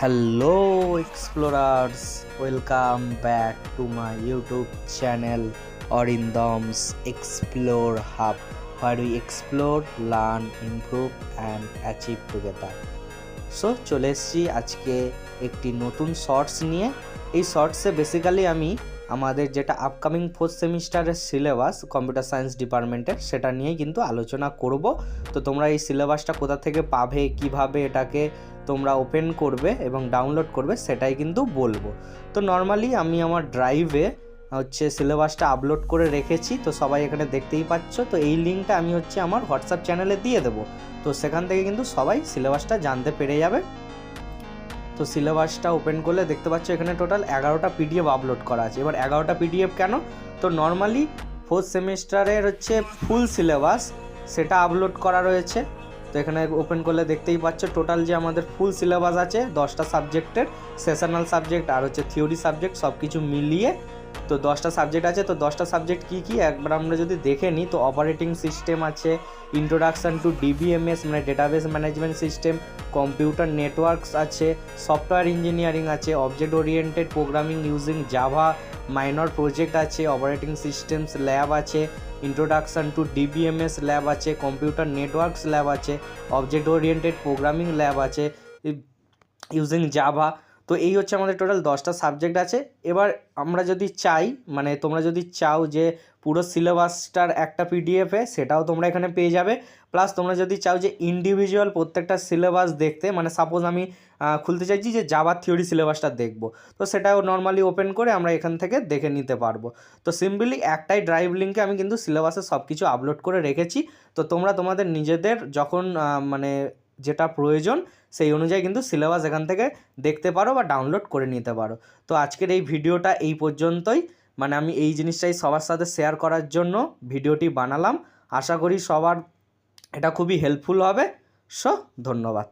Hello explorers, welcome back to my YouTube channel Orindham's Explore Hub, where we explore, learn, improve and achieve together. So চলে এসেছি আজকে একটি নতুন shorts নিয়ে। এই শর্টসে বেসিক্যালি আমি আমাদের যেটা আপকামিং 4th সেমিস্টারের সিলেবাস কম্পিউটার সায়েন্স ডিপার্টমেন্টের সেটা নিয়েই কিন্তু আলোচনা করব। তো তোমরা এই সিলেবাসটা কোথা থেকে পাবে, কিভাবে এটাকে তোমরা ওপেন করবে এবং ডাউনলোড করবে সেটাই কিন্তু বলবো। তো নর্মালি আমি আমার ড্রাইভে সিলেবাসটা আপলোড করে রেখেছি, তো সবাই এখানে দেখতেই পাচ্ছ। তো এই লিঙ্কটা আমি আমার হোয়াটসঅ্যাপ চ্যানেলে দিয়ে দেবো, তো সেখান থেকে কিন্তু সবাই সিলেবাসটা জানতে পেরে যাবে। তো সিলেবাসটা ওপেন করলে দেখতে পাচ্ছ এখানে টোটাল 11টা পিডিএফ আপলোড করা আছে। এবার 11টা পিডিএফ কেন? তো নর্মালি 4th সেমিস্টারের ফুল সিলেবাস সেটা আপলোড করা রয়েছে। তো এখানে ওপেন করলে দেখতেই পাচ্ছ টোটাল যে আমাদের ফুল সিলেবাস আছে 10টা সাবজেক্টের, সেশনাল সাবজেক্ট আর থিওরি সাবজেক্ট সব কিছু মিলিয়ে তো 10টা সাবজেক্ট আছে। তো 10টা সাবজেক্ট কী কী একবার আমরা যদি দেখে নিই, তো অপারেটিং সিস্টেম আছে, ইন্ট্রোডাকশান টু ডিবিএমএস মানে database management system, computer networks আছে, সফটওয়্যার ইঞ্জিনিয়ারিং আছে, object oriented programming using Java, minor project আছে, অপারেটিং সিস্টেমস ল্যাব আছে, ইন্ট্রোডাকশান টু ডিবিএমএস ল্যাব আছে, কম্পিউটার নেটওয়ার্কস ল্যাব আছে, অবজেক্ট ওরিয়েন্টেড প্রোগ্রামিং ল্যাব আছে using Java. তো এই আমাদের টোটাল 10টা সাবজেক্ট আছে। এবার আমরা যদি চাই, মানে তোমরা যদি চাও যে পুরো সিলেবাসটার একটা পিডিএফে, সেটাও তোমরা এখানে পেয়ে যাবে। প্লাস তোমরা যদি চাও যে ইন্ডিভিজুয়াল প্রত্যেকটা সিলেবাস দেখতে, মানে সাপোজ আমি খুলতে চাইছি যে জাভা থিওরি সিলেবাসটা দেখব, তো সেটাও নর্মালি ওপেন করে আমরা এখান থেকে দেখে নিতে পারবো। তো সিম্পলি একটাই ড্রাইভ লিঙ্কে আমি কিন্তু সিলেবাসে সব কিছু আপলোড করে রেখেছি। তো তোমরা তোমাদের নিজেদের যখন মানে যেটা প্রয়োজন সেই অনুযায়ী কিন্তু সিলেবাস এখান থেকে দেখতে পারো বা ডাউনলোড করে নিতে পারো। তো আজকের এই ভিডিওটা এই পর্যন্তই, মানে আমি এই জিনিসটাই সবার সাথে শেয়ার করার জন্য ভিডিওটি বানালাম। আশা করি সবার এটা খুবই হেল্পফুল হবে। সো ধন্যবাদ।